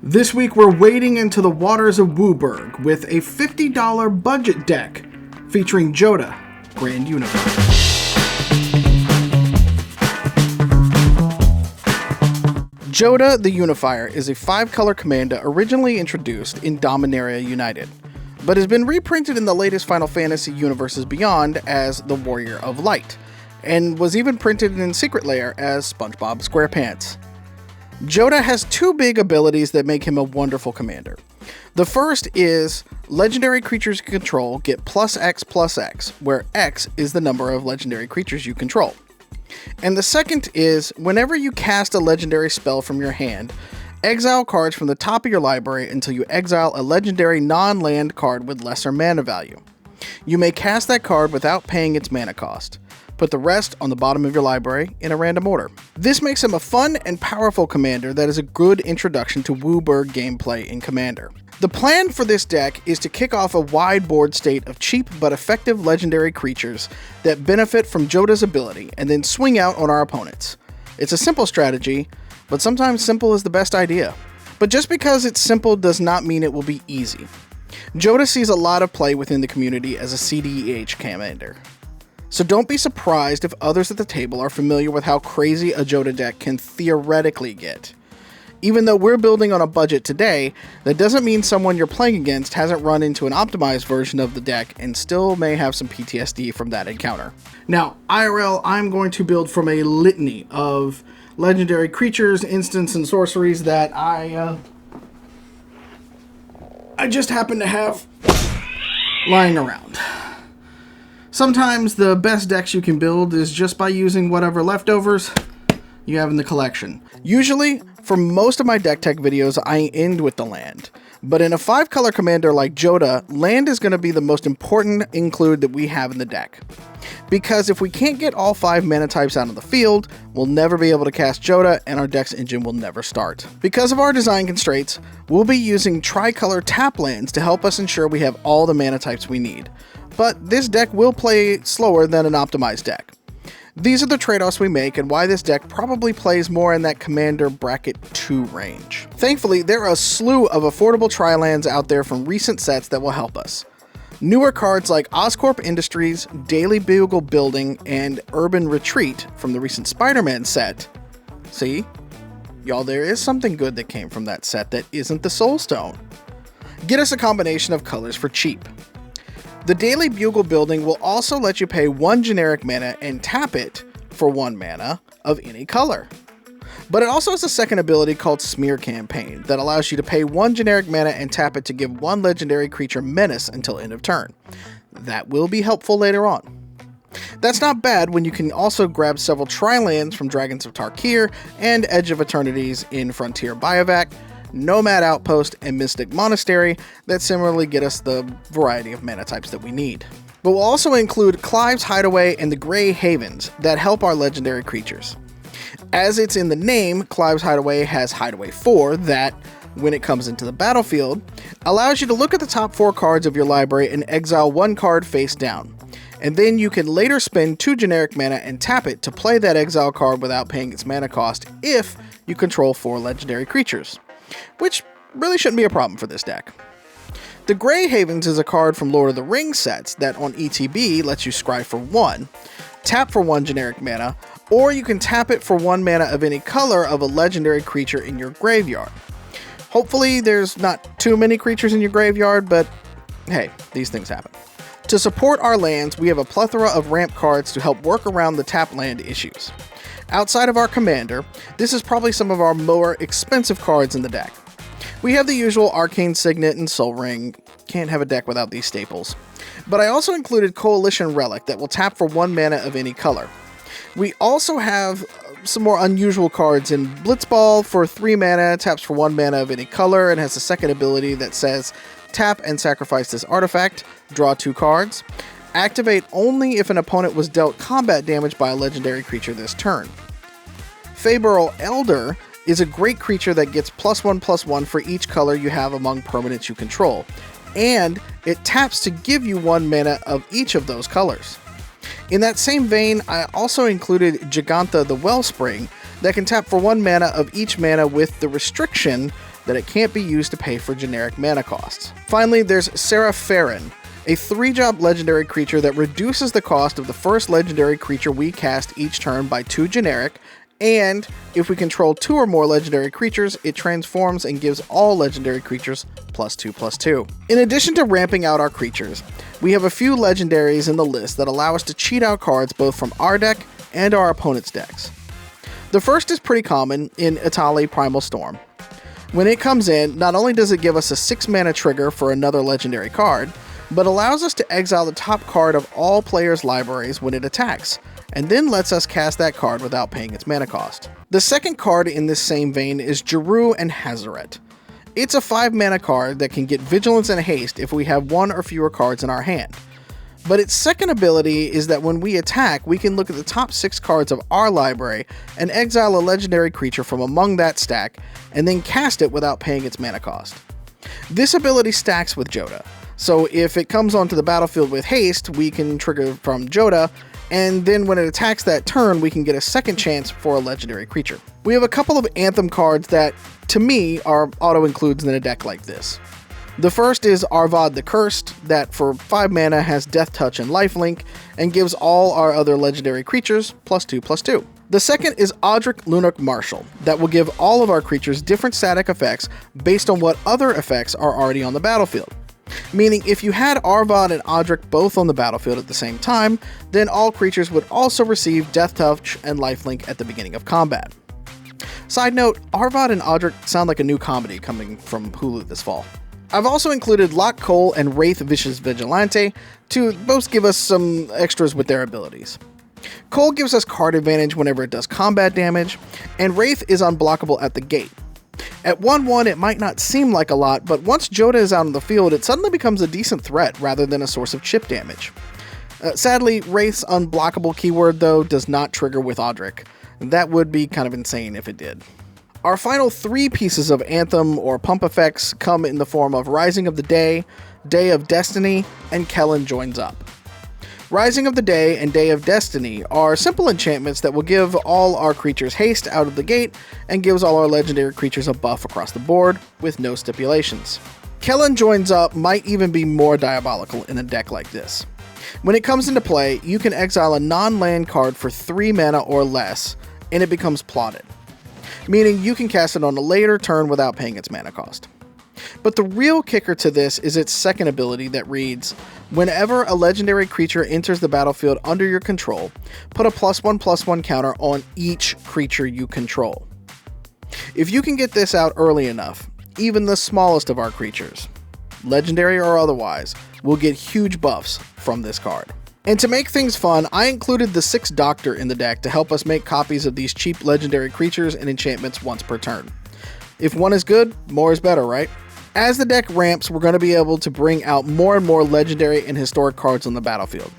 This week we're wading into the waters of WUBRG with a $50 budget deck featuring Jodah, Grand Unifier. Jodah the Unifier is a 5-color commander originally introduced in Dominaria United, but has been reprinted in the latest Final Fantasy Universes Beyond as the Warrior of Light, and was even printed in Secret Lair as SpongeBob SquarePants. Jodah has two big abilities that make him a wonderful commander. The first is legendary creatures you control get +X+X, where X is the number of legendary creatures you control. And the second is whenever you cast a legendary spell from your hand, exile cards from the top of your library until you exile a legendary non-land card with lesser mana value. You may cast that card without paying its mana cost. Put the rest on the bottom of your library in a random order. This makes him a fun and powerful commander that is a good introduction to WUBRG gameplay in Commander. The plan for this deck is to kick off a wide board state of cheap but effective legendary creatures that benefit from Jodah's ability and then swing out on our opponents. It's a simple strategy, but sometimes simple is the best idea. But just because it's simple does not mean it will be easy. Jodah sees a lot of play within the community as a EDH commander. So don't be surprised if others at the table are familiar with how crazy a Jodah deck can theoretically get. Even though we're building on a budget today, that doesn't mean someone you're playing against hasn't run into an optimized version of the deck and still may have some PTSD from that encounter. Now, IRL, I'm going to build from a litany of legendary creatures, instants, and sorceries that I just happen to have lying around. Sometimes the best decks you can build is just by using whatever leftovers you have in the collection. Usually, for most of my deck tech videos, I end with the land. But in a 5-color commander like Jodah, land is going to be the most important include that we have in the deck. Because if we can't get all 5 mana types out of the field, we'll never be able to cast Jodah and our deck's engine will never start. Because of our design constraints, we'll be using tricolor tap lands to help us ensure we have all the mana types we need. But this deck will play slower than an optimized deck. These are the trade-offs we make and why this deck probably plays more in that Commander Bracket 2 range. Thankfully, there are a slew of affordable tri-lands out there from recent sets that will help us. Newer cards like Oscorp Industries, Daily Bugle Building, and Urban Retreat from the recent Spider-Man set. See? Y'all, there is something good that came from that set that isn't the Soul Stone. Get us a combination of colors for cheap. The Daily Bugle Building will also let you pay 1 generic mana and tap it for 1 mana of any color. But it also has a second ability called Smear Campaign that allows you to pay 1 generic mana and tap it to give 1 legendary creature menace until end of turn. That will be helpful later on. That's not bad when you can also grab several tri-lands from Dragons of Tarkir and Edge of Eternities in Frontier Biovac, Nomad Outpost, and Mystic Monastery that similarly get us the variety of mana types that we need. But we'll also include Clive's Hideaway and the Grey Havens that help our legendary creatures. As it's in the name, Clive's Hideaway has Hideaway 4 that, when it comes into the battlefield, allows you to look at the top 4 cards of your library and exile 1 card face down. And then you can later spend 2 generic mana and tap it to play that exile card without paying its mana cost if you control 4 legendary creatures. Which really shouldn't be a problem for this deck. The Grey Havens is a card from Lord of the Rings sets that on ETB lets you scry for 1, tap for 1 generic mana, or you can tap it for 1 mana of any color of a legendary creature in your graveyard. Hopefully there's not too many creatures in your graveyard, but hey, these things happen. To support our lands, we have a plethora of ramp cards to help work around the tap land issues. Outside of our commander, this is probably some of our more expensive cards in the deck. We have the usual Arcane Signet and Soul Ring, can't have a deck without these staples. But I also included Coalition Relic that will tap for 1 mana of any color. We also have some more unusual cards in Blitzball for 3 mana, taps for 1 mana of any color, and has a second ability that says tap and sacrifice this artifact, draw 2 cards. Activate only if an opponent was dealt combat damage by a legendary creature this turn. Faeburl Elder is a great creature that gets +1/+1 for each color you have among permanents you control, and it taps to give you 1 mana of each of those colors. In that same vein, I also included Giganta the Wellspring that can tap for 1 mana of each mana with the restriction that it can't be used to pay for generic mana costs. Finally, there's Serapharin, a 3-drop legendary creature that reduces the cost of the first legendary creature we cast each turn by 2 generic, and if we control 2 or more legendary creatures, it transforms and gives all legendary creatures +2/+2. In addition to ramping out our creatures, we have a few legendaries in the list that allow us to cheat out cards both from our deck and our opponent's decks. The first is pretty common in Etali Primal Storm. When it comes in, not only does it give us a 6-mana trigger for another legendary card, but allows us to exile the top card of all players' libraries when it attacks, and then lets us cast that card without paying its mana cost. The second card in this same vein is Jeru and Hazaret. It's a 5-mana card that can get Vigilance and Haste if we have 1 or fewer cards in our hand. But its second ability is that when we attack, we can look at the top 6 cards of our library and exile a legendary creature from among that stack, and then cast it without paying its mana cost. This ability stacks with Jodah, so if it comes onto the battlefield with haste, we can trigger from Jodah, and then when it attacks that turn, we can get a second chance for a legendary creature. We have a couple of Anthem cards that, to me, are auto-includes in a deck like this. The first is Arvad the Cursed, that for 5 mana has Death Touch and Lifelink, and gives all our other legendary creatures +2/+2. The second is Audric Lunarch Marshal, that will give all of our creatures different static effects based on what other effects are already on the battlefield. Meaning if you had Arvad and Audric both on the battlefield at the same time, then all creatures would also receive Death Touch and Lifelink at the beginning of combat. Side note, Arvad and Audric sound like a new comedy coming from Hulu this fall. I've also included Lock Cole and Wraith Vicious Vigilante to both give us some extras with their abilities. Cole gives us card advantage whenever it does combat damage, and Wraith is unblockable at the gate. At 1/1, it might not seem like a lot, but once Jodah is out on the field, it suddenly becomes a decent threat rather than a source of chip damage. Sadly, Wraith's unblockable keyword, though, does not trigger with Audric. That would be kind of insane if it did. Our final 3 pieces of Anthem or pump effects come in the form of Rising of the Day, Day of Destiny, and Kellen Joins Up. Rising of the Day and Day of Destiny are simple enchantments that will give all our creatures haste out of the gate and gives all our legendary creatures a buff across the board with no stipulations. Kellen Joins Up might even be more diabolical in a deck like this. When it comes into play, you can exile a non-land card for 3 mana or less, and it becomes plotted, meaning you can cast it on a later turn without paying its mana cost. But the real kicker to this is its second ability that reads, whenever a legendary creature enters the battlefield under your control, put a +1/+1 counter on each creature you control. If you can get this out early enough, even the smallest of our creatures, legendary or otherwise, will get huge buffs from this card. And to make things fun, I included the 6th Doctor in the deck to help us make copies of these cheap legendary creatures and enchantments once per turn. If one is good, more is better, right? As the deck ramps, we're going to be able to bring out more and more legendary and historic cards on the battlefield.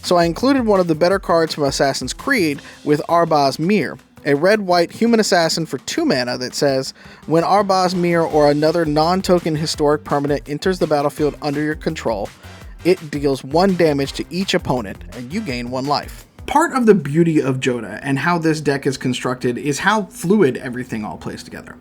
So I included one of the better cards from Assassin's Creed with Arbaz Mir, a red-white human assassin for 2 mana that says, when Arbaz Mir or another non-token historic permanent enters the battlefield under your control, it deals 1 damage to each opponent, and you gain 1 life. Part of the beauty of Jodah and how this deck is constructed is how fluid everything all plays together.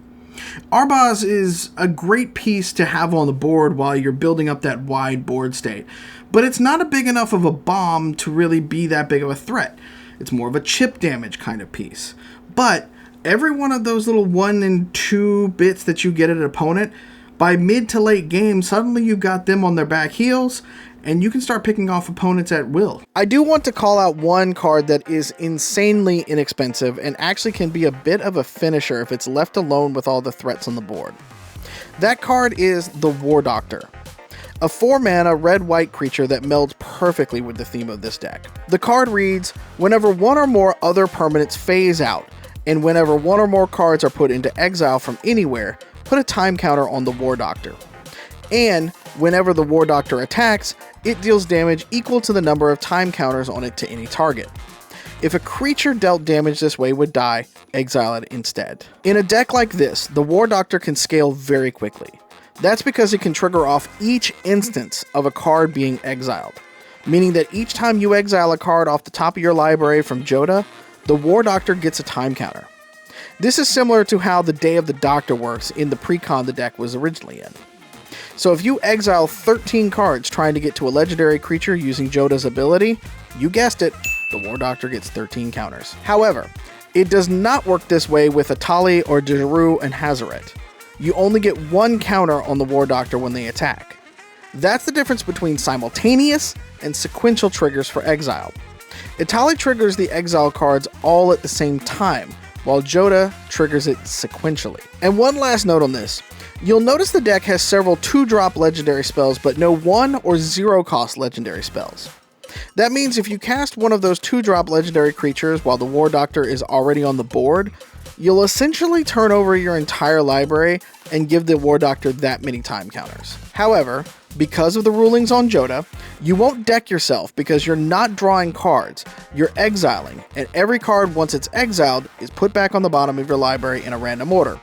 Arbaz is a great piece to have on the board while you're building up that wide board state, but it's not a big enough of a bomb to really be that big of a threat. It's more of a chip damage kind of piece. But every one of those little 1 and 2 bits that you get at an opponent, by mid to late game, suddenly you've got them on their back heels, and you can start picking off opponents at will. I do want to call out one card that is insanely inexpensive and actually can be a bit of a finisher if it's left alone with all the threats on the board. That card is the War Doctor, a 4-mana red-white creature that melds perfectly with the theme of this deck. The card reads, whenever 1 or more other permanents phase out, and whenever 1 or more cards are put into exile from anywhere, put a time counter on the War Doctor. And whenever the War Doctor attacks, it deals damage equal to the number of time counters on it to any target. If a creature dealt damage this way would die, exile it instead. In a deck like this, the War Doctor can scale very quickly. That's because it can trigger off each instance of a card being exiled, meaning that each time you exile a card off the top of your library from Jodah, the War Doctor gets a time counter. This is similar to how the Day of the Doctor works in the pre-con the deck was originally in. So if you exile 13 cards trying to get to a legendary creature using Jodah's ability, you guessed it, the War Doctor gets 13 counters. However, it does not work this way with Atali or Dejaru and Hazaret. You only get one counter on the War Doctor when they attack. That's the difference between simultaneous and sequential triggers for exile. Atali triggers the exile cards all at the same time, while Jodah triggers it sequentially. And one last note on this. You'll notice the deck has several 2-drop legendary spells, but no 1 or 0 cost legendary spells. That means if you cast one of those 2-drop legendary creatures while the War Doctor is already on the board, you'll essentially turn over your entire library and give the War Doctor that many time counters. However, because of the rulings on Jodah, you won't deck yourself because you're not drawing cards, you're exiling, and every card once it's exiled is put back on the bottom of your library in a random order.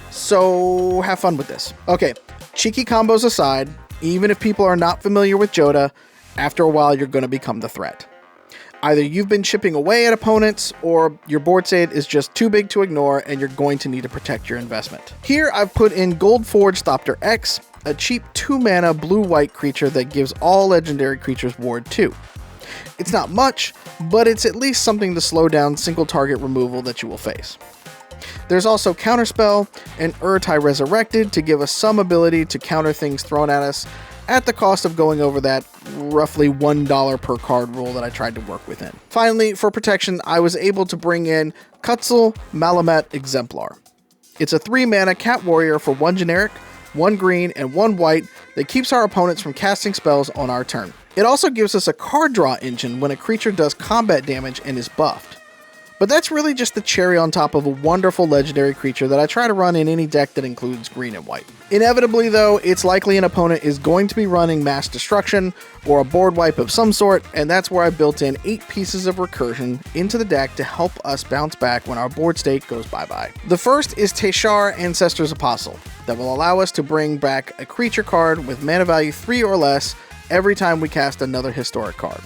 So have fun with this. Okay, cheeky combos aside, even if people are not familiar with Jodah, after a while you're going to become the threat. Either you've been chipping away at opponents, or your board state is just too big to ignore and you're going to need to protect your investment. Here I've put in Gold Forged Thopter X, a cheap 2-mana blue-white creature that gives all legendary creatures Ward 2. It's not much, but it's at least something to slow down single target removal that you will face. There's also Counterspell and Urtai Resurrected to give us some ability to counter things thrown at us at the cost of going over that roughly $1 per card rule that I tried to work within. Finally, for protection, I was able to bring in Kutzel Malamet Exemplar. It's a 3-mana cat warrior for 1 generic, 1 green, and 1 white that keeps our opponents from casting spells on our turn. It also gives us a card draw engine when a creature does combat damage and is buffed. But that's really just the cherry on top of a wonderful legendary creature that I try to run in any deck that includes green and white. Inevitably though, it's likely an opponent is going to be running Mass Destruction or a board wipe of some sort, and that's where I built in 8 pieces of recursion into the deck to help us bounce back when our board state goes bye-bye. The first is Teshar Ancestor's Apostle, that will allow us to bring back a creature card with mana value 3 or less every time we cast another historic card.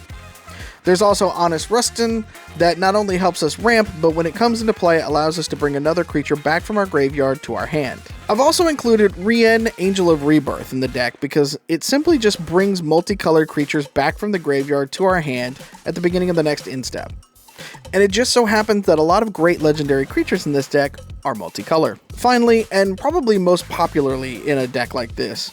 There's also Honest Rustin that not only helps us ramp, but when it comes into play allows us to bring another creature back from our graveyard to our hand. I've also included Rien, Angel of Rebirth in the deck because it simply just brings multicolored creatures back from the graveyard to our hand at the beginning of the next instep. And it just so happens that a lot of great legendary creatures in this deck are multicolor. Finally, and probably most popularly in a deck like this,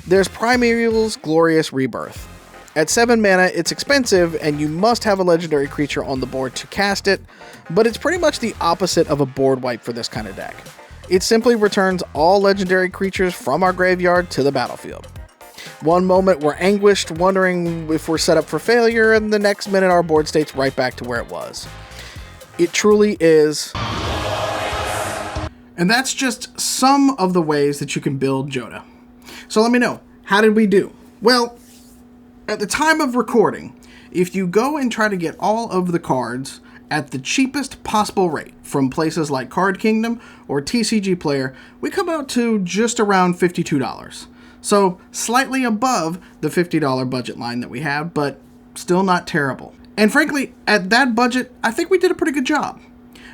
there's Primeval's Glorious Rebirth. At 7 mana, it's expensive, and you must have a legendary creature on the board to cast it, but it's pretty much the opposite of a board wipe for this kind of deck. It simply returns all legendary creatures from our graveyard to the battlefield. One moment we're anguished, wondering if we're set up for failure, and the next minute our board state's right back to where it was. It truly is. And that's just some of the ways that you can build Jodah. So let me know, how did we do? Well, at the time of recording, if you go and try to get all of the cards at the cheapest possible rate from places like Card Kingdom or TCG Player, we come out to just around $52. So slightly above the $50 budget line that we have, but still not terrible. And frankly, at that budget, I think we did a pretty good job.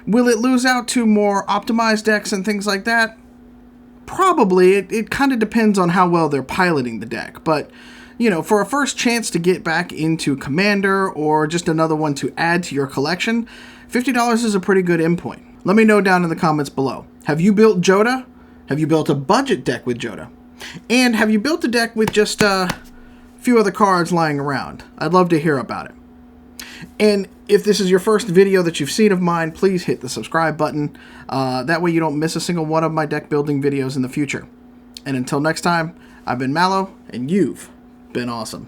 Will it lose out to more optimized decks and things like that? Probably. It kind of depends on how well they're piloting the deck, but you know, for a first chance to get back into Commander or just another one to add to your collection, $50 is a pretty good endpoint. Let me know down in the comments below. Have you built Jodah? Have you built a budget deck with Jodah? And have you built a deck with just a few other cards lying around? I'd love to hear about it. And if this is your first video that you've seen of mine, please hit the subscribe button. That way you don't miss a single one of my deck building videos in the future. And until next time, I've been Mallow, and you've been awesome.